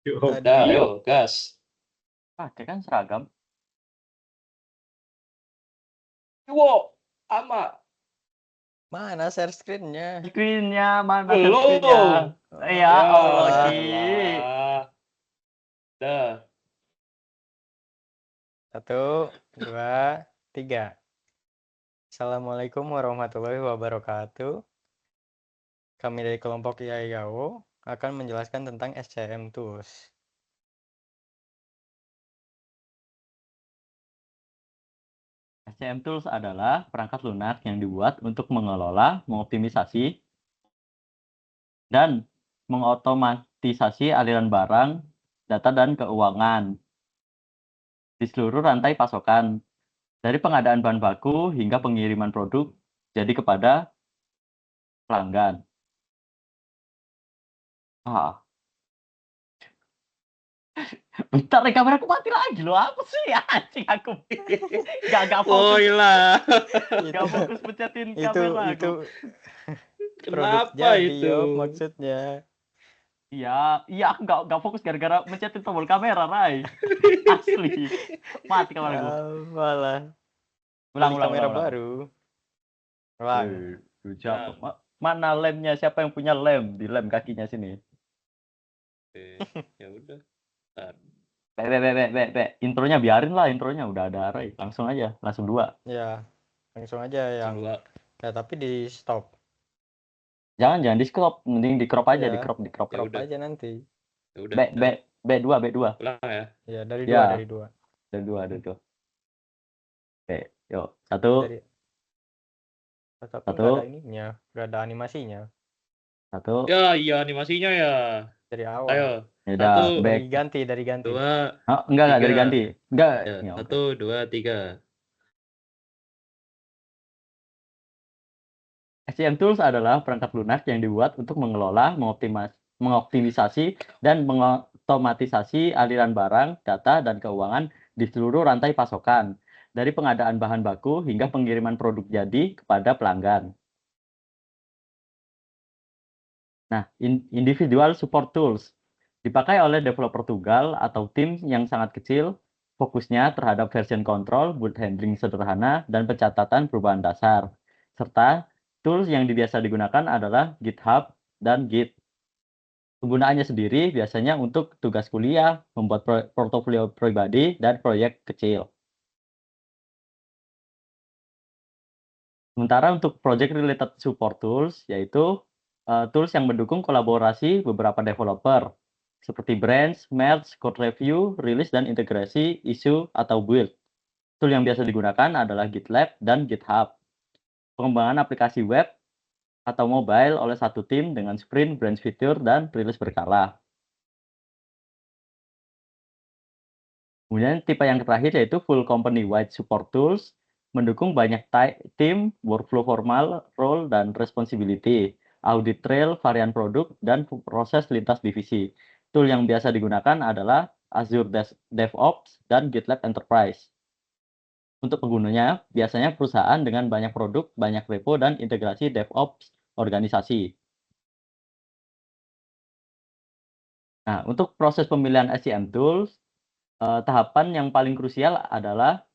Yuk, Dah, Tadi ayo, gas. pakai kan seragam. Wo, ama. mana share screen-nya? Screen-nya mana share Belum. screen-nya? Oh, Ya Allah, alah. Ki. Elah. Dah. 1, 2, 3. Assalamualaikum warahmatullahi wabarakatuh. Kami dari kelompok IAIAO akan menjelaskan tentang SCM Tools. SCM Tools adalah perangkat lunak yang dibuat untuk mengelola, mengoptimisasi, dan mengotomatisasi aliran barang, data, dan keuangan di seluruh rantai pasokan, dari pengadaan bahan baku hingga pengiriman produk jadi kepada pelanggan. Bentar nih, kameraku mati lagi loh. Apa sih anjing aku? Gak fokus. Woi lah. Gak fokus pencetin Itu kamera aku. produk Kenapa jadi itu? Yop, maksudnya. Iya, aku gak fokus gara-gara mencetin tombol kamera, Rai. Asli. Mati kameraku. Malah Ulang. beli kamera baru. Ulang. Mana lemnya? Siapa yang punya lem? Di lem kakinya sini. Ya udah. Intronya biarin lah, intronya udah ada Rai. Langsung aja, langsung 2. Ya, langsung aja yang. Ya, tapi di stop. Jangan di crop, mending di crop aja, Ya, di crop. Ya crop udah. aja nanti. Ya udah. B2. Ulang ya. Ya, dari Ya. 2, dari 2. Dari dua. Oke, yuk. 1. Dari satu. Satu. Nggak ada ininya, nggak ada animasinya. 1. Ya, iya animasinya ya. Dari awal. Ayo. Ya 1, udah, back. Dari ganti. 2, Oh, enggak dari 3. ganti. Enggak. Ya, Ya, 1, 2, 3. SCM Tools adalah perangkat lunak yang dibuat untuk mengelola, mengoptimisasi, dan mengotomatisasi aliran barang, data, dan keuangan di seluruh rantai pasokan, dari pengadaan bahan baku hingga pengiriman produk jadi kepada pelanggan. Nah, individual support tools dipakai oleh developer tunggal atau tim yang sangat kecil, fokusnya terhadap version control, boot handling sederhana, dan pencatatan perubahan dasar. Serta tools yang biasa digunakan adalah GitHub dan Git. Penggunaannya sendiri biasanya untuk tugas kuliah, membuat portofolio pribadi, dan proyek kecil. Sementara untuk project related support tools, yaitu tools yang mendukung kolaborasi beberapa developer, seperti branch, merge, code review, release, dan integrasi, issue, atau build. Tool yang biasa digunakan adalah GitLab dan GitHub. Pengembangan aplikasi web atau mobile oleh satu tim dengan sprint, branch feature, dan release berkala. Kemudian tipe yang terakhir yaitu full company wide support tools, mendukung banyak tim, workflow formal, role, dan responsibility, audit trail, varian produk, dan proses lintas divisi. Tool yang biasa digunakan adalah Azure DevOps dan GitLab Enterprise. Untuk penggunanya, biasanya perusahaan dengan banyak produk, banyak repo, dan integrasi DevOps organisasi. Nah, untuk proses pemilihan SCM Tools, tahapan yang paling krusial adalah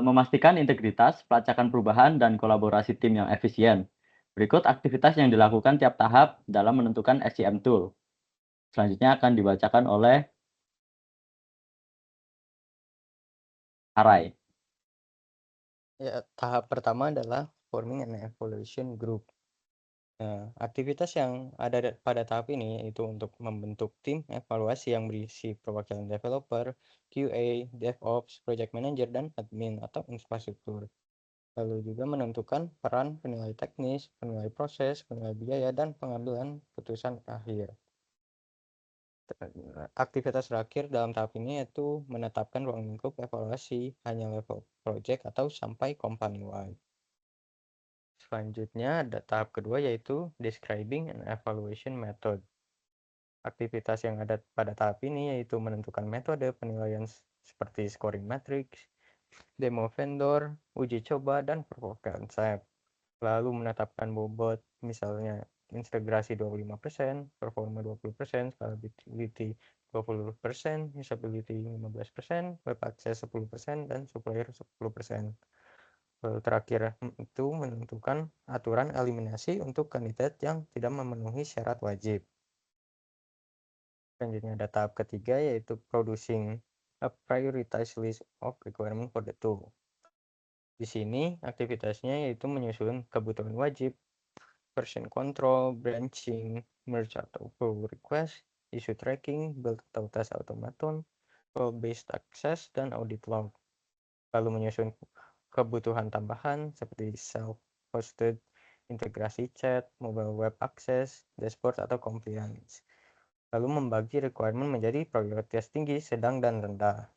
memastikan integritas, pelacakan perubahan, dan kolaborasi tim yang efisien. Berikut aktivitas yang dilakukan tiap tahap dalam menentukan SCM tool. Selanjutnya akan dibacakan oleh Arai. Ya, tahap pertama adalah forming an evaluation group. Nah, aktivitas yang ada pada tahap ini yaitu untuk membentuk tim evaluasi yang berisi perwakilan developer, QA, DevOps, project manager, dan admin atau infrastruktur. Lalu juga menentukan peran penilai teknis, penilai proses, penilai biaya, dan pengambilan putusan akhir. Aktivitas terakhir dalam tahap ini yaitu menetapkan ruang lingkup evaluasi hanya level project atau sampai company wide. Selanjutnya ada tahap kedua yaitu describing an evaluation method. Aktivitas yang ada pada tahap ini yaitu menentukan metode penilaian seperti scoring matrix, demo vendor, uji coba, dan proof of concept. Lalu menetapkan bobot, misalnya integrasi 25%, performa 20%, scalability 20%, usability 15%, web access 10%, dan supplier 10%. Lalu terakhir itu menentukan aturan eliminasi untuk kandidat yang tidak memenuhi syarat wajib. Selanjutnya ada tahap ketiga, yaitu producing a prioritized list of requirement for the tool. Di sini aktivitasnya yaitu menyusun kebutuhan wajib, version control, branching, merge atau pull request, issue tracking, build atau test automaton, role-based access, dan audit log. Lalu menyusun kebutuhan tambahan seperti self-hosted, integrasi chat, mobile web access, dashboard, atau compliance. Lalu membagi requirement menjadi prioritas tinggi, sedang, dan rendah.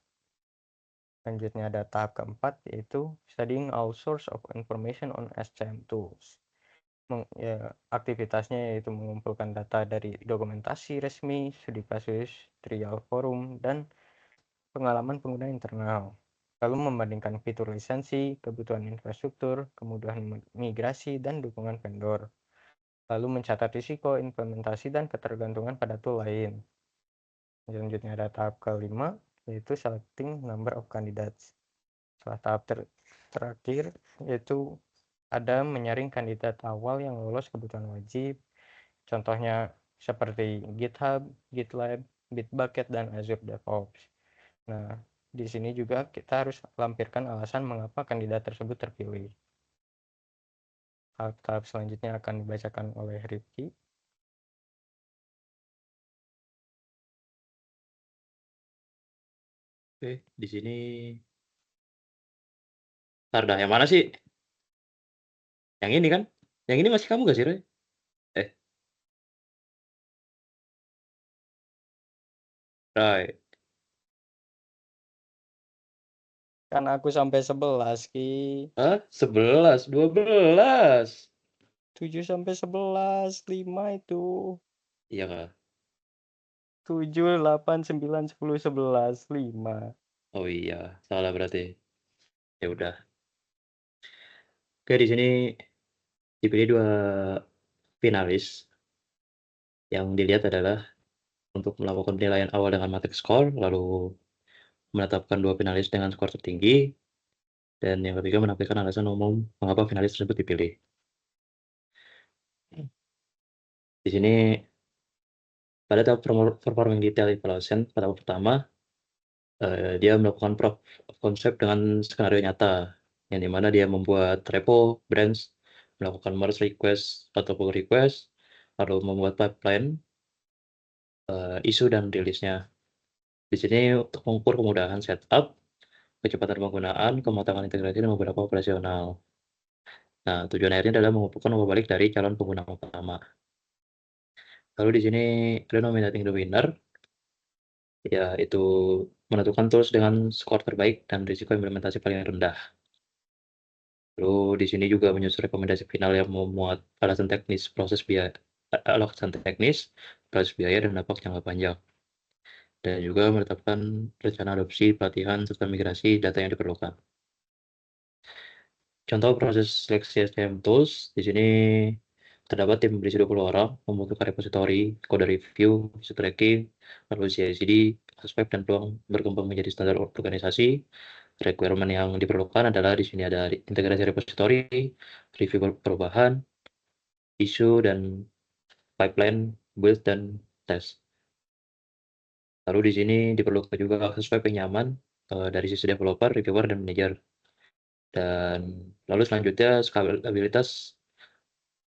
Selanjutnya ada tahap keempat, yaitu studying all source of information on SCM tools. Aktivitasnya yaitu mengumpulkan data dari dokumentasi resmi, studi kasus, trial forum, dan pengalaman pengguna internal. Lalu membandingkan fitur lisensi, kebutuhan infrastruktur, kemudahan migrasi, dan dukungan vendor. Lalu mencatat risiko, implementasi, dan ketergantungan pada tool lain. Selanjutnya ada tahap kelima, yaitu selecting number of candidates. Setelah tahap terakhir, yaitu ada menyaring kandidat awal yang lolos kebutuhan wajib. Contohnya seperti GitHub, GitLab, Bitbucket, dan Azure DevOps. Nah, di sini juga kita harus lampirkan alasan mengapa kandidat tersebut terpilih. Tahap selanjutnya akan dibacakan oleh Rifki. Oke, di sini. Ntar dah, yang mana sih? Yang ini kan? Yang ini masih kamu gak sih, Roy? Roy. Kan aku sampai 11, Ki. Hah? 11, 12. 7 sampai 11, 5 itu. Iya kah? 7, 8, 9, 10, 11, 5. Oh iya, salah berarti. Ya udah. Oke, di sini dipilih 2 finalis. Yang dilihat adalah untuk melakukan penilaian awal dengan matrix score, lalu menetapkan 2 finalis dengan skor tertinggi, dan yang ketiga menampilkan alasan umum mengapa finalis tersebut dipilih. Di sini pada tahap performing detail evaluation pada tahap pertama, dia melakukan proof of concept dengan skenario nyata, yang dimana dia membuat repo, branch, melakukan merge request atau pull request, lalu membuat pipeline, isu dan rilisnya. Di sini untuk mengukur kemudahan setup, kecepatan penggunaan, kematangan integrasi, dan beberapa operasional. Nah, tujuan akhirnya adalah mengumpulkan nomor balik dari calon pengguna utama. Lalu di sini ada nominating the winner, yaitu menentukan tools dengan skor terbaik dan risiko implementasi paling rendah. Lalu di sini juga menyusun rekomendasi final yang memuat alasan teknis, alasan teknis, proses biaya, dan dampak jangka panjang. Dan juga menetapkan rencana adopsi, pelatihan, serta migrasi data yang diperlukan. Contoh proses seleksi SCM tools, di sini terdapat tim berisi 20 orang, membutuhkan repository, kode review, isu tracking, lalu CI/CD, aspek dan peluang berkembang menjadi standar organisasi. Requirement yang diperlukan adalah di sini ada integrasi repository, review perubahan, isu, dan pipeline, build, dan test. Lalu di sini diperlukan juga akses web yang nyaman dari sisi developer, reviewer, dan manager. Dan lalu selanjutnya scalabilitas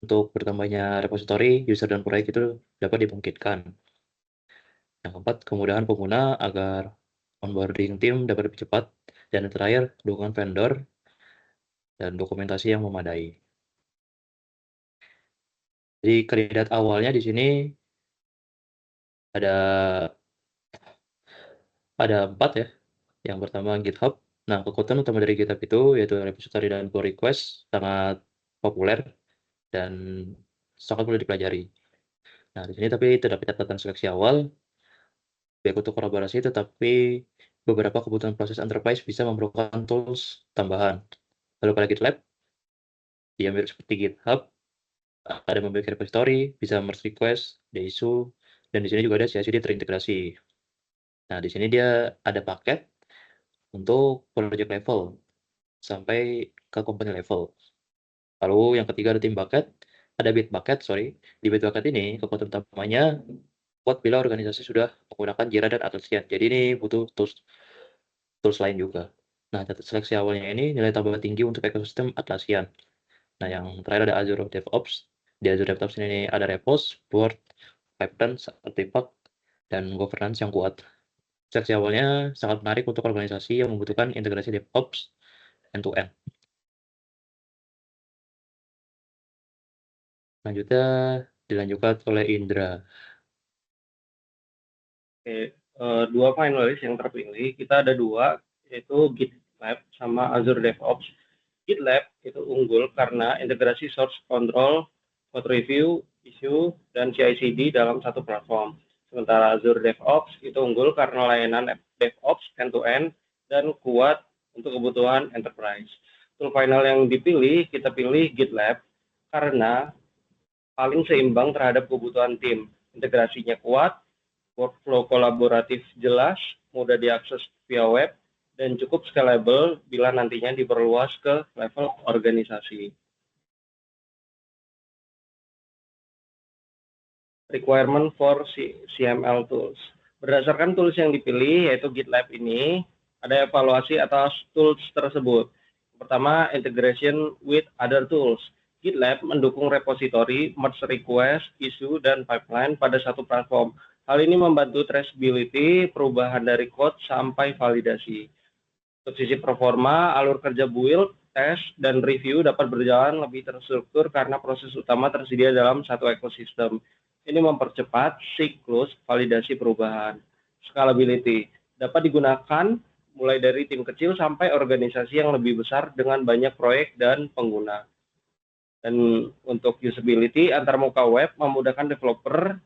untuk bertambahnya repository, user, dan proyek itu dapat dimungkinkan. Yang keempat, kemudahan pengguna agar onboarding tim dapat lebih cepat. Dan yang terakhir, dukungan vendor dan dokumentasi yang memadai. Jadi kandidat awalnya di sini ada 4 ya. Yang pertama GitHub. Nah, kekuatan utama dari GitHub itu yaitu repository dan pull request sangat populer dan sangat mudah dipelajari. Nah, di sini tapi terdapat catatan seleksi awal, baik untuk kolaborasi, tetapi beberapa kebutuhan proses enterprise bisa memerlukan tools tambahan. Lalu pada GitLab, dia mirip seperti GitHub, ada memiliki repository, bisa merge request, ada isu, dan di sini juga ada CI/CD terintegrasi. Nah, di sini dia ada paket untuk project level sampai ke company level. Lalu yang ketiga ada team bucket, ada Bitbucket, sorry. Di Bitbucket ini kekuatan utamanya kuat bila organisasi sudah menggunakan Jira dan Atlassian. Jadi ini butuh tools lain juga. Nah, seleksi awalnya ini nilai tambah tinggi untuk ekosistem Atlassian. Nah, yang terakhir ada Azure DevOps. Di Azure DevOps ini ada repos, board, pipeline, artifact, dan governance yang kuat. Seleksi awalnya sangat menarik untuk organisasi yang membutuhkan integrasi DevOps end-to-end. Selanjutnya dilanjutkan oleh Indra. Oke, dua finalis yang terpilih, kita ada dua, yaitu GitLab sama Azure DevOps. GitLab itu unggul karena integrasi source control, code review, issue, dan CI/CD dalam satu platform. Sementara Azure DevOps itu unggul karena layanan DevOps end-to-end dan kuat untuk kebutuhan enterprise. Tool final yang dipilih, kita pilih GitLab karena paling seimbang terhadap kebutuhan tim. Integrasinya kuat, workflow kolaboratif jelas, mudah diakses via web, dan cukup scalable bila nantinya diperluas ke level organisasi. Requirement for CML tools. Berdasarkan tools yang dipilih, yaitu GitLab ini, ada evaluasi atas tools tersebut. Pertama, integration with other tools. GitLab mendukung repository, merge request, issue, dan pipeline pada satu platform. Hal ini membantu traceability, perubahan dari code sampai validasi. Untuk sisi performa, alur kerja build, test, dan review dapat berjalan lebih terstruktur karena proses utama tersedia dalam satu ekosistem. Ini mempercepat siklus validasi perubahan. Scalability dapat digunakan mulai dari tim kecil sampai organisasi yang lebih besar dengan banyak proyek dan pengguna. Dan untuk usability, antarmuka web memudahkan developer,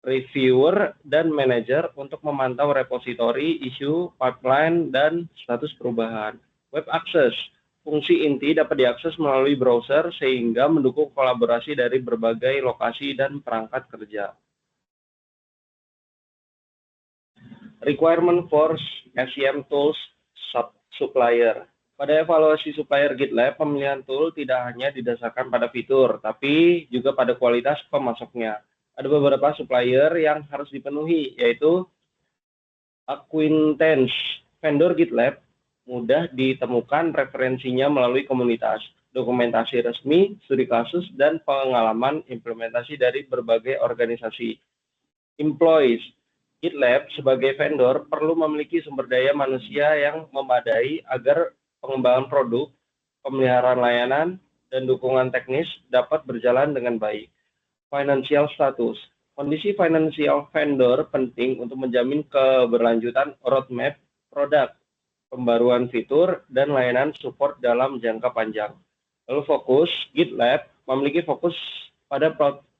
reviewer, dan manager untuk memantau repository, isu, pipeline, dan status perubahan. Web access, fungsi inti dapat diakses melalui browser sehingga mendukung kolaborasi dari berbagai lokasi dan perangkat kerja. Requirement for SCM tools supplier. Pada evaluasi supplier GitLab, pemilihan tool tidak hanya didasarkan pada fitur, tapi juga pada kualitas pemasoknya. Ada beberapa supplier yang harus dipenuhi, yaitu acquaintance. Vendor GitLab mudah ditemukan referensinya melalui komunitas, dokumentasi resmi, studi kasus, dan pengalaman implementasi dari berbagai organisasi. Employees. GitLab sebagai vendor perlu memiliki sumber daya manusia yang memadai agar pengembangan produk, pemeliharaan layanan, dan dukungan teknis dapat berjalan dengan baik. Financial status. Kondisi financial vendor penting untuk menjamin keberlanjutan roadmap produk, pembaruan fitur, dan layanan support dalam jangka panjang. Lalu fokus, GitLab memiliki fokus pada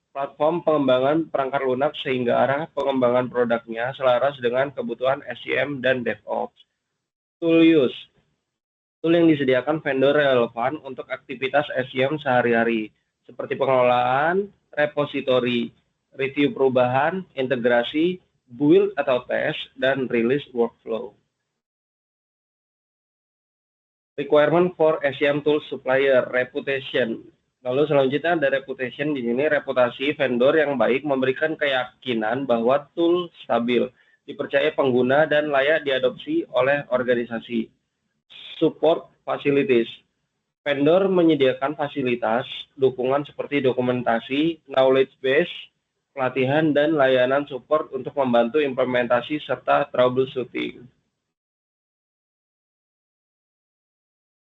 platform pengembangan perangkat lunak sehingga arah pengembangan produknya selaras dengan kebutuhan SCM dan DevOps. Tool use. Tool yang disediakan vendor relevan untuk aktivitas SCM sehari-hari, seperti pengelolaan, repository, review perubahan, integrasi, build atau test, dan release workflow. Requirement for SCM tool supplier, reputation. Lalu selanjutnya ada reputation. Di sini reputasi vendor yang baik memberikan keyakinan bahwa tool stabil, dipercaya pengguna, dan layak diadopsi oleh organisasi. Support facilities. Vendor menyediakan fasilitas dukungan seperti dokumentasi, knowledge base, pelatihan, dan layanan support untuk membantu implementasi serta troubleshooting.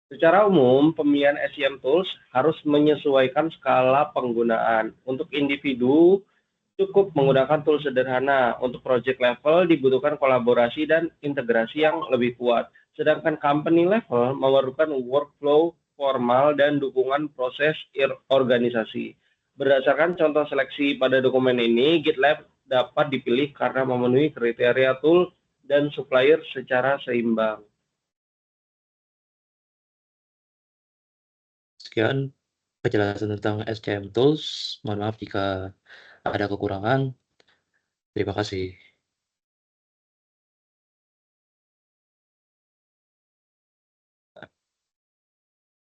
Secara umum, pemilihan SCM tools harus menyesuaikan skala penggunaan. Untuk individu, cukup menggunakan tool sederhana. Untuk project level, dibutuhkan kolaborasi dan integrasi yang lebih kuat. Sedangkan company level memerlukan workflow formal dan dukungan proses organisasi. Berdasarkan contoh seleksi pada dokumen ini, GitLab dapat dipilih karena memenuhi kriteria tool dan supplier secara seimbang. Sekian penjelasan tentang SCM Tools. Mohon maaf jika ada kekurangan. Terima kasih.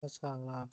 Salah.